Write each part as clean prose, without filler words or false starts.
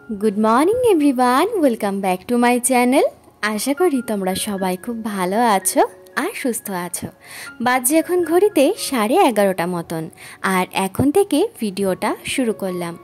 Good morning everyone welcome back to my channel. आशा करी तोमरा सबाई खूब भालो आछो और सुस्थ आछो। बाजे एखन घड़ीते 11:30 मतन और एखन थेके भिडियोटा शुरू करलाम।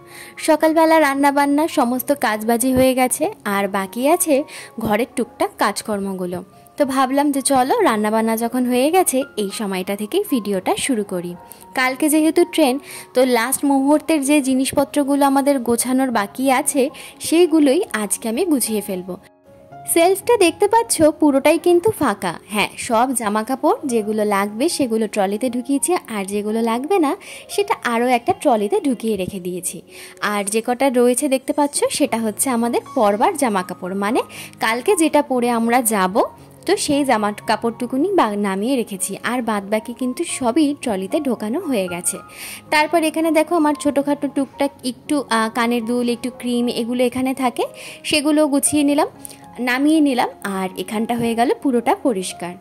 सकालबेला रान्ना बान्ना समस्त काजबाजी हये गेछे और बाकी आछे घरेर टुकटाक काजकर्मगुलो। तो भाबलाम जे चलो रान्ना बान्ना जखन हये गेछे एई समयटा थेकेई भिडियोटा शुरू करी। कालके जेहेतु ट्रेन तो लास्ट मुहूर्तेर जे जिनिसपत्रगुलो आमादेर गोछानोर बाकी आछे सेइगुलोई आजके आमि गुछिये फेलबो। सेल्फटा देखते पाच्छो पुरोटाई किन्तु फाँका। हाँ, सब जामा कापड़ जेगुलो लागबे सेगुलो ट्रलिते ढुकिয়েছি और जेगुलो लागबे ना सेटा आरो एकटा ट्रलिते ढुकिয়ে रेखे दिয়েছি। और जे कटा रयेছে देखते पाच्छो सेटा हच्छे आमादेर परবার जामा कापड़, माने कालके जेटा परे आमरा जाबो तो सेई जामा कापड़टुकुनी नामिয়ে রেখেছি আর বাদ বাকি কিন্তু সবই ট্রলিতে ঢোকানো হয়ে গেছে। তারপর এখানে দেখো আমার ছোটোখাটো টুকটাক একটু কানের দুল একটু ক্রিম এগুলো এখানে থাকে, সেগুলো গুছিয়ে নিলাম নামিয়ে নিলাম আর এখানটা হয়ে গেল পুরোটা পরিষ্কার।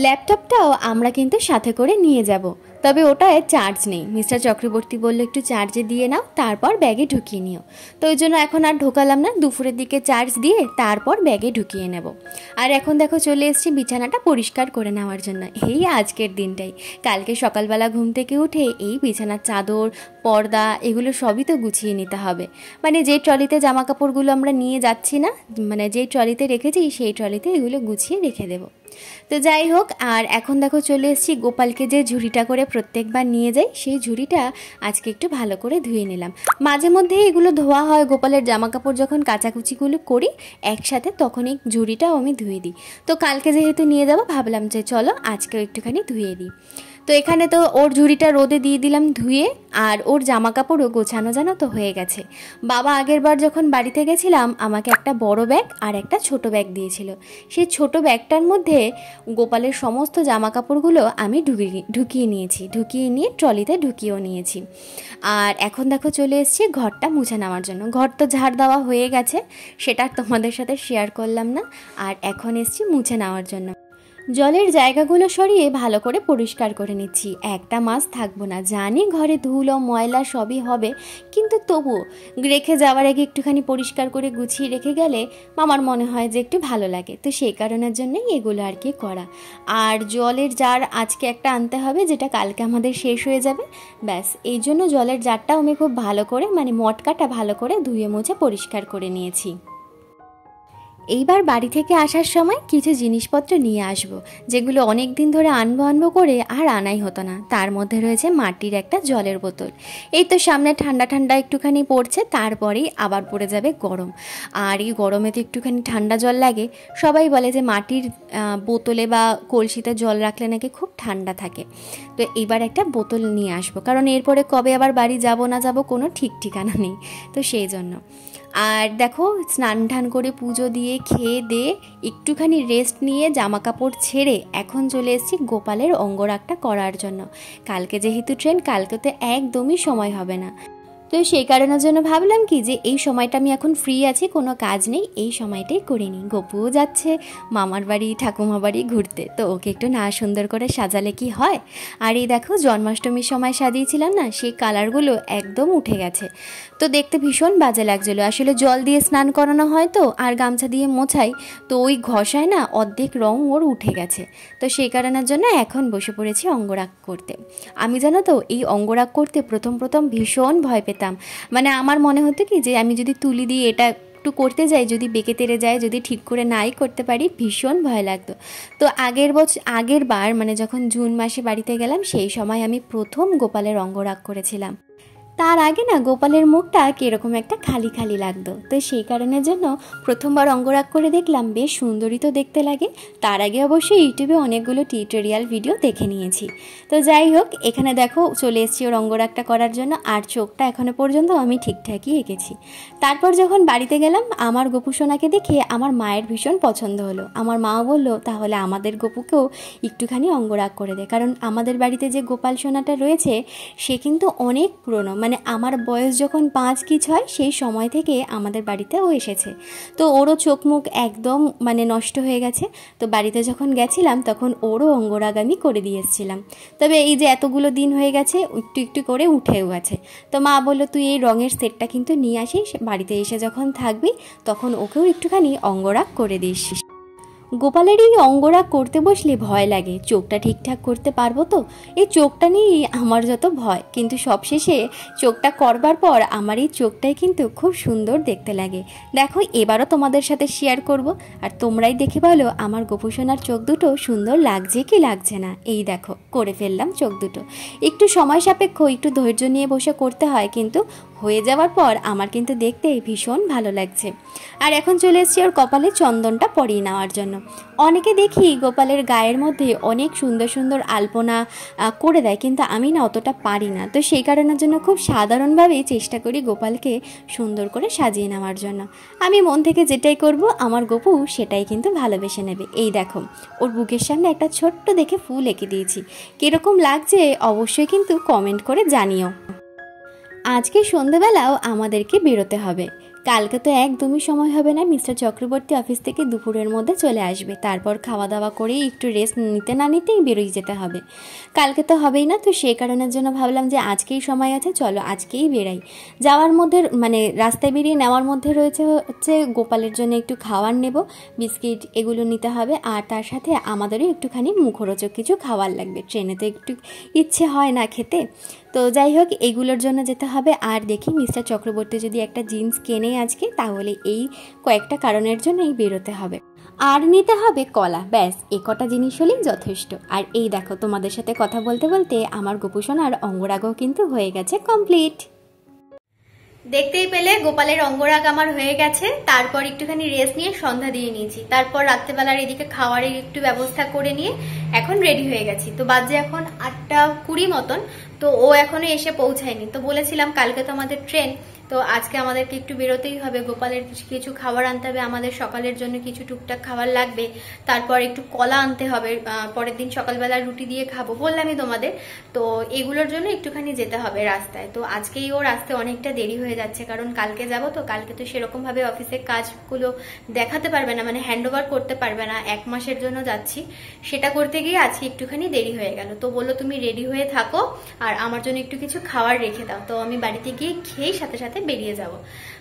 ল্যাপটপটাও আমরা কিন্তু সাথে করে নিয়ে যাব, তবে ওটায় চার্জ নেই। মিস্টার চক্রবর্তী বলল একটু চার্জে দিয়ে নাও তারপর ব্যাগে ঢুকিয়ে নিও, তো ওই জন্য এখন আর ঢোকালাম না, দুপুরের দিকে চার্জ দিয়ে তারপর ব্যাগে ঢুকিয়ে নেব। আর এখন দেখো চলে এসেছি বিছানাটা পরিষ্কার করে নেওয়ার জন্য। এই আজকের দিনটাই, কালকে সকালবেলা ঘুম থেকে উঠে এই বিছানার চাদর পর্দা এগুলো সবই তো গুছিয়ে নিতে হবে। মানে যে ট্রলিতে জামা কাপড়গুলো আমরা নিয়ে যাচ্ছি না, মানে যে ট্রলিতে রেখেছি সেই ট্রলিতে এগুলো গুছিয়ে রেখে দেবো। তো যাই হোক, আর এখন দেখো চলে এসেছি গোপালকে যে ঝুড়িটা করে প্রত্যেকবার নিয়ে যাই সেই ঝুড়িটা আজকে একটু ভালো করে ধুয়ে নিলাম। মাঝে মধ্যে এগুলো ধোয়া হয়, গোপালের জামা কাপড় যখন কাচাকুচিগুলো করি একসাথে তখন এই ঝুড়িটাও আমি ধুয়ে দিই। তো কালকে যেহেতু নিয়ে যাবো ভাবলাম যে চলো আজকেও একটুখানি ধুয়ে দিই। তো এখানে তো ওর ঝুড়িটা রোদে দিয়ে দিলাম ধুয়ে, আর ওর জামা কাপড়ও গোছানো জানো তো হয়ে গেছে। বাবা আগের বার যখন বাড়িতে গেছিলাম আমাকে একটা বড় ব্যাগ আর একটা ছোট ব্যাগ দিয়েছিল, সেই ছোট ব্যাগটার মধ্যে গোপালের সমস্ত জামা কাপড়গুলো আমি ঢুকিয়ে নিয়েছি, ঢুকিয়ে নিয়ে ট্রলিতে ঢুকিয়েও নিয়েছি। আর এখন দেখো চলে এসেছি ঘরটা মুছে নেওয়ার জন্য। ঘর তো ঝাড় দেওয়া হয়ে গেছে, সেটা তোমাদের সাথে শেয়ার করলাম না। আর এখন এসেছি মুছে নেওয়ার জন্য। জলের জায়গাগুলো সরিয়ে ভালো করে পরিষ্কার করে নিচ্ছি, একটা মাস থাকবো না জানি, ঘরে ধুলো ময়লা সবই হবে, কিন্তু তবুও রেখে যাওয়ার আগে একটুখানি পরিষ্কার করে গুছিয়ে রেখে গেলে আমার মনে হয় যে একটু ভালো লাগে। তো সেই কারণের জন্যই এগুলো আর কি করা। আর জলের জার আজকে একটা আনতে হবে যেটা কালকে আমাদের শেষ হয়ে যাবে, ব্যাস এই জন্য জলের জারটাও আমি খুব ভালো করে মানে মটকাটা ভালো করে ধুয়ে মুছে পরিষ্কার করে নিয়েছি। এইবার বাড়ি থেকে আসার সময় কিছু জিনিসপত্র নিয়ে আসব, যেগুলো অনেক দিন ধরে আনবো করে আর আনাই হতো না। তার মধ্যে রয়েছে মাটির একটা জলের বোতল। এই তো সামনে ঠান্ডা ঠান্ডা একটুখানি পড়ছে, তারপরেই আবার পড়ে যাবে গরম, আর এই গরমে তো একটুখানি ঠান্ডা জল লাগে। সবাই বলে যে মাটির বোতলে বা কলসিতে জল রাখলে নাকি খুব ঠান্ডা থাকে। তো এইবার একটা বোতল নিয়ে আসবো, কারণ এরপরে কবে আবার বাড়ি যাব না যাব কোনো ঠিক ঠিকানা নেই, তো সেই জন্য। আর দেখো স্নান টান করে পুজো দিয়ে খেয়ে দিয়ে একটুখানি রেস্ট নিয়ে জামা কাপড় ছেড়ে এখন চলে এসেছি গোপালের অঙ্গরাগটা করার জন্য। কালকে যেহেতু ট্রেন, কালকে তো একদমই সময় হবে না, তো সেই কারণের জন্য ভাবলাম কি যে এই সময়টা আমি এখন ফ্রি আছি, কোনো কাজ নেই, এই সময়টাই করে নিই। গপুও যাচ্ছে মামার বাড়ি ঠাকুমা বাড়ি ঘুরতে, তো ওকে একটু না সুন্দর করে সাজালে কি হয়। আর এই দেখো জন্মাষ্টমীর সময় সাজিয়েছিলাম না, সেই কালারগুলো একদম উঠে গেছে, তো দেখতে ভীষণ বাজে লাগছিলো। আসলে জল দিয়ে স্নান করানো হয় তো, আর গামছা দিয়ে মোছাই, তো ওই ঘষায় না অর্ধেক রং ওর উঠে গেছে। তো সেই কারণের জন্য এখন বসে পড়েছি অঙ্গরাগ করতে। আমি জানো তো এই অঙ্গরাগ করতে প্রথম ভীষণ ভয় পেতাম, মানে আমার মনে হতো কি যে আমি যদি তুলি দিয়ে এটা একটু করতে যাই, যদি বেঁকে তেড়ে যায়, যদি ঠিক করে নাই করতে পারি, ভীষণ ভয় লাগতো। তো আগের বার মানে যখন জুন মাসে বাড়িতে গেলাম সেই সময় আমি প্রথম গোপালের অঙ্গরাগ করেছিলাম। তার আগে না গোপালের মুখটা কীরকম একটা খালি খালি লাগতো, তো সেই কারণের জন্য প্রথমবার অঙ্গরাগ করে দেখলাম বেশ সুন্দরই তো দেখতে লাগে। তার আগে অবশ্যই ইউটিউবে অনেকগুলো টিউটোরিয়াল ভিডিও দেখে নিয়েছি। তো যাই হোক, এখানে দেখো চলে এসেছি ওর অঙ্গরাগটা করার জন্য, আর চোখটা এখনও পর্যন্ত আমি ঠিকঠাকই এঁকেছি। তারপর যখন বাড়িতে গেলাম আমার গপু সোনাকে দেখে আমার মায়ের ভীষণ পছন্দ হলো। আমার মাও বললো তাহলে আমাদের গপুকেও একটুখানি অঙ্গরাগ করে দে, কারণ আমাদের বাড়িতে যে গোপাল সোনাটা রয়েছে সে কিন্তু অনেক পুরনো, মানে আমার বয়স যখন 5 কি 6 সেই সময় থেকে আমাদের বাড়িতে ও এসেছে। তো ওরও চোখ মুখ একদম মানে নষ্ট হয়ে গেছে। তো বাড়িতে যখন গেছিলাম তখন ওরও অঙ্গরাগ আমি করে দিয়ে এসেছিলাম। তবে এই যে এতগুলো দিন হয়ে গেছে একটু একটু করে উঠেও গেছে। তো মা বলল তুই এই রঙের সেটটা কিন্তু নিয়ে আসিস, বাড়িতে এসে যখন থাকবি তখন ওকেও একটুখানি অঙ্গরাগ করে দিস। গোপালের এই অঙ্গরাগ করতে বসলে ভয় লাগে, চোখটা ঠিকঠাক করতে পারবো তো, এই চোখটা নিয়েই আমার যত ভয়। কিন্তু সবশেষে চোখটা করবার পর আমার এই চোখটাই কিন্তু খুব সুন্দর দেখতে লাগে। দেখো এবারও তোমাদের সাথে শেয়ার করব, আর তোমরাই দেখে বলো আমার গোপুসোনার চোখ দুটো সুন্দর লাগছে কি লাগছে না। এই দেখো করে ফেললাম চোখ দুটো। একটু সময় সাপেক্ষ, একটু ধৈর্য নিয়ে বসে করতে হয়, কিন্তু হয়ে যাওয়ার পর আমার কিন্তু দেখতে ভীষণ ভালো লাগছে। আর এখন চলে এসেছি ওর কপালে চন্দনটা পরিয়ে নেওয়ার জন্য। অনেকে দেখি গোপালের গায়ের মধ্যে অনেক সুন্দর সুন্দর আলপনা করে দেয়, কিন্তু আমি না অতটা পারি না। তো সেই কারণের জন্য খুব সাধারণভাবেই চেষ্টা করি গোপালকে সুন্দর করে সাজিয়ে নেওয়ার জন্য। আমি মন থেকে যেটাই করব আমার গোপু সেটাই কিন্তু ভালোবেসে নেবে। এই দেখো ওর বুকের সামনে একটা ছোট্ট দেখে ফুল এঁকে দিয়েছি, কীরকম লাগছে অবশ্যই কিন্তু কমেন্ট করে জানিও। আজকে সন্ধ্যেবেলাও আমাদেরকে বেরোতে হবে, কালকে তো একদমই সময় হবে না। মিস্টার চক্রবর্তী অফিস থেকে দুপুরের মধ্যে চলে আসবে, তারপর খাওয়া দাওয়া করেই একটু রেস্ট নিতে না নিতেই বেরোই যেতে হবে। কালকে তো হবেই না, তো সেই কারণের জন্য ভাবলাম যে আজকেই সময় আছে, চলো আজকেই বেরাই। যাওয়ার মধ্যে মানে রাস্তায় বেরিয়ে নেওয়ার মধ্যে রয়েছে হচ্ছে গোপালের জন্য একটু খাবার নেব, বিস্কিট এগুলো নিতে হবে, আর তার সাথে আমাদেরও একটুখানি মুখরোচক কিছু খাবার লাগবে। ট্রেনে তো একটু ইচ্ছে হয় না খেতে, তো যাই হোক এগুলোর জন্য যেতে হবে। আর দেখি মিস্টার চক্রবর্তী যদি একটা জিন্স কেনে আজকে, তাহলে এই কয়েকটা কারণের জন্যই বেরোতে হবে। আর নিতে হবে কলা, ব্যাস এ কটা জিনিস হলেই যথেষ্ট। আর এই দেখো তোমাদের সাথে কথা বলতে বলতে আমার গোপুসোনার অঙ্গরাগও কিন্তু হয়ে গেছে কমপ্লিট। দেখতেই পেলে গোপালের অঙ্গরাগ আমার হয়ে গেছে। তারপর একটুখানি রেস্ট নিয়ে সন্ধ্যা দিয়ে নিয়েছি, তারপর রাত্রেবেলার এদিকে খাওয়ারের একটু ব্যবস্থা করে নিয়ে এখন রেডি হয়ে গেছি। তো বাজে এখন 8:20 মতন, তো ও এখনো এসে পৌঁছায়নি। তো বলেছিলাম কালকে তো আমাদের ট্রেন, তো আজকে আমাদেরকে একটু বেরোতেই হবে, গোপালের কিছু খাবার আনতে হবে, আমাদের সকালের জন্য কিছু টুকটাক খাবার লাগবে, তারপর একটু কলা আনতে হবে, পরের দিন সকালবেলা রুটি দিয়ে খাবো বললামই তোমাদের। তো এগুলোর জন্য একটুখানি যেতে হবে রাস্তায়। তো আজকেই ওর আসতে অনেকটা দেরি হয়ে যাচ্ছে, কারণ কালকে যাবো, তো কালকে তো সেরকম ভাবে অফিসের কাজগুলো দেখাতে পারবে না, মানে হ্যান্ড ওভার করতে পারবে না, 1 মাসের জন্য যাচ্ছি, সেটা করতে গিয়ে আজকে একটুখানি দেরি হয়ে গেল। তো বললো তুমি রেডি হয়ে থাকো আর আমার জন্য একটু কিছু খাবার রেখে দাও। তো আমি বাড়িতে গিয়ে খেয়েই সাথে সাথে বেরিয়ে যাব।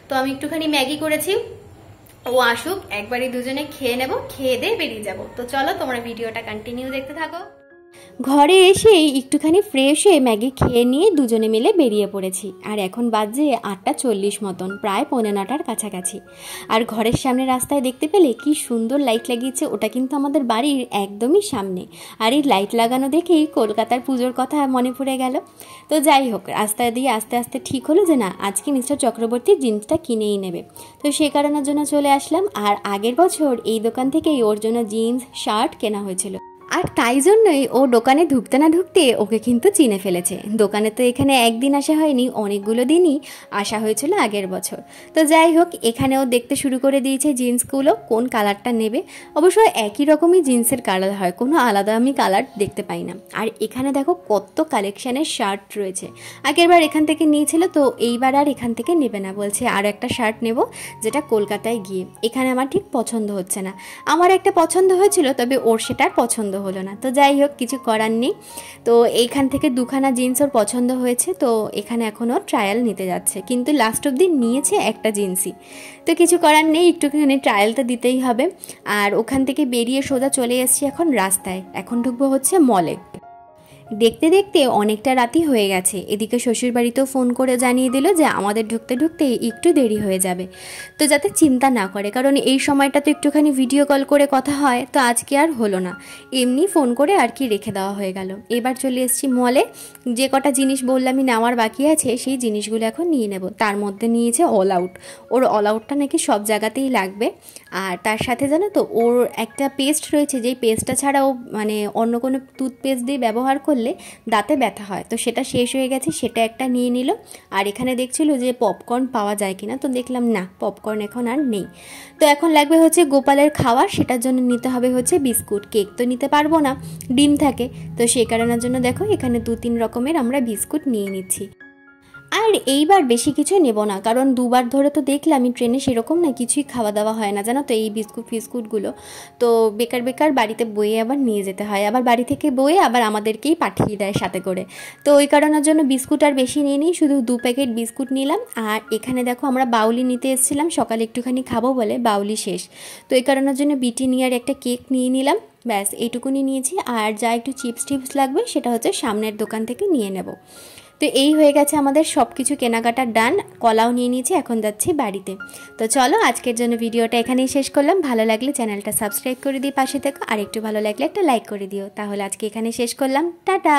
তো আমি একটুখানি ম্যাগি করেছি, ও আসুক একবারই দুজনে খেয়ে নেব, খেয়ে দিয়ে বেরিয়ে যাব। তো চলো তোমরা ভিডিওটা কন্টিনিউ দেখতে থাকো। ঘরে এসে একটুখানি ফ্রেশ হয়ে ম্যাগি খেয়ে নিয়ে দুজনে মিলে বেরিয়ে পড়েছি। আর এখন বাজে 8:40 মতন, প্রায় 8:45-র কাছাকাছি। আর ঘরের সামনে রাস্তায় দেখতে পেলে কি সুন্দর লাইট লাগিয়েছে, ওটা কিন্তু আমাদের বাড়ির একদমই সামনে। আর এই লাইট লাগানো দেখেই কলকাতার পুজোর কথা মনে পড়ে গেল। তো যাই হোক রাস্তায় দিয়ে আস্তে আস্তে ঠিক হলো যে না আজকে মিস্টার চক্রবর্তী জিন্সটা কিনেই নেবে। তো সে কারণের জন্য চলে আসলাম। আর আগের বছর এই দোকান থেকেই ওর জন্য জিন্স শার্ট কেনা হয়েছিল, আর তাই জন্যই ও দোকানে ঢুকতে না ঢুকতে ওকে কিন্তু চিনে ফেলেছে। দোকানে তো এখানে একদিন আসা হয়নি, অনেকগুলো দিনই আসা হয়েছিল আগের বছর। তো যাই হোক এখানেও দেখতে শুরু করে দিয়েছে জিন্সগুলো, কোন কালারটা নেবে। অবশ্য একই রকমই জিন্সের কালার হয়, কোনো আলাদা আমি কালার দেখতে পাই না। আর এখানে দেখো কত কালেকশানের শার্ট রয়েছে, আগেরবার এখান থেকে নিয়েছিল, তো এইবার আর এখান থেকে নেবে না, বলছে আর একটা শার্ট নেব যেটা কলকাতায় গিয়ে। এখানে আমার ঠিক পছন্দ হচ্ছে না, আমার একটা পছন্দ হয়েছিল, তবে ওর সেটার পছন্দ হলো না। তো যাই হোক কিছু করার নেই। তো এইখান থেকে 2খানা জিন্স ওর পছন্দ হয়েছে, তো এখানে এখনও ট্রায়াল নিতে যাচ্ছে, কিন্তু লাস্ট অবধি নিয়েছে একটা জিন্সই। তো কিছু করার নেই, একটুখানি ট্রায়ালটা দিতেই হবে। আর ওখান থেকে বেরিয়ে সোজা চলে এসেছি এখন রাস্তায়, এখন ঢুকবো হচ্ছে মলে। দেখতে দেখতে অনেকটা রাতই হয়ে গেছে। এদিকে শ্বশুরবাড়িতেও ফোন করে জানিয়ে দিল যে আমাদের ঢুকতে ঢুকতে একটু দেরি হয়ে যাবে, তো যাতে চিন্তা না করে, কারণ এই সময়টা তো একটুখানি ভিডিও কল করে কথা হয়। তো আজকে আর হলো না, এমনি ফোন করে আর কি রেখে দেওয়া হয়ে গেল। এবার চলে এসেছি মলে, যে কটা জিনিস বললামই নেওয়ার বাকি আছে সেই জিনিসগুলো এখন নিয়ে নেব। তার মধ্যে নিয়েছে অল আউট, ওর অল আউটটা নাকি সব জায়গাতেই লাগবে। আর তার সাথে জানো তো ওর একটা পেস্ট রয়েছে, যেই পেস্টটা ছাড়াও মানে অন্য কোনো টুথপেস্ট দিয়ে ব্যবহার করলে দাঁতে ব্যথা হয়, তো সেটা শেষ হয়ে গেছে, সেটা একটা নিয়ে নিল। আর এখানে দেখছিল যে পপকর্ন পাওয়া যায় কিনা, তো দেখলাম না পপকর্ন এখন আর নেই। তো এখন লাগবে হচ্ছে গোপালের খাবার, সেটার জন্য নিতে হবে হচ্ছে বিস্কুট। কেক তো নিতে পারবো না, ডিম থাকে, তো সেই কারণের জন্য দেখো এখানে 2-3 রকমের আমরা বিস্কুট নিয়ে নিচ্ছি। আর এইবার বেশি কিছু নেব না, কারণ দুবার ধরে তো দেখলে আমি ট্রেনে সেরকম না কিছুই খাওয়া দাওয়া হয় না জানো তো, এই বিস্কুট ফিস্কুটগুলো তো বেকার বেকার বাড়িতে বয়ে আবার নিয়ে যেতে হয়, আবার বাড়ি থেকে বয়ে আবার আমাদেরকেই পাঠিয়ে দেয় সাথে করে। তো ওই কারণের জন্য বিস্কুট আর বেশি নিয়ে নিই, শুধু 2 প্যাকেট বিস্কুট নিলাম। আর এখানে দেখো আমরা বাউলি নিতে এসেছিলাম সকালে একটুখানি খাবো বলে, বাউলি শেষ, তো এই কারণের জন্য বিটি নিয়ে আর একটা কেক নিয়ে নিলাম, ব্যাস এইটুকুনি নিয়েছি। আর যা একটু চিপস টিপস লাগবে সেটা হচ্ছে সামনের দোকান থেকে নিয়ে নেব। তো এই হয়ে গেছে আমাদের সব কিছু কেনাকাটা ডান, কলাও নিয়ে নিয়েছি, এখন যাচ্ছি বাড়িতে। তো চলো আজকের জন্য ভিডিওটা এখানেই শেষ করলাম, ভালো লাগলে চ্যানেলটা সাবস্ক্রাইব করে দিয়ে পাশে থেকো, আর একটু ভালো লাগলে একটা লাইক করে দিও। তাহলে আজকে এখানে শেষ করলাম, টাটা।